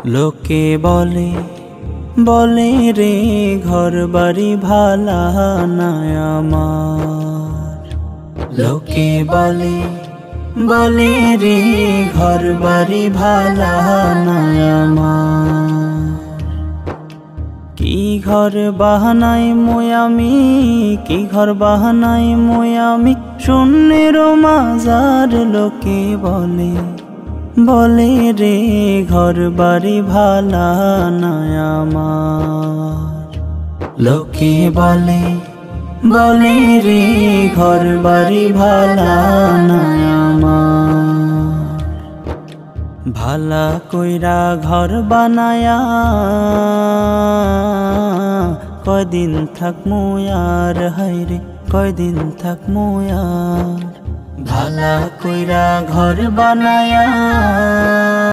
লোকে বলে বলে রে ঘর বাড়ি ভালা নাই আমার। লোকে বলে বলে রে ঘর বাড়ি ভালা নাই আমার। কি ঘর বাহানাই আমি, কি ঘর বাহানাই আমি শূন্যের মাজার। লোকে বলে বলে রে ঘর বাড়ি ভালা নাই আমার। লোকে বলে বলে রে ঘর বাড়ি ভালা নাই আমার। ভালা কইরা ঘর বানায়া কয়দিন থাকমু আর, হায়রে কয়দিন থাকমু আর। ভালা কইরা ঘর বানায়া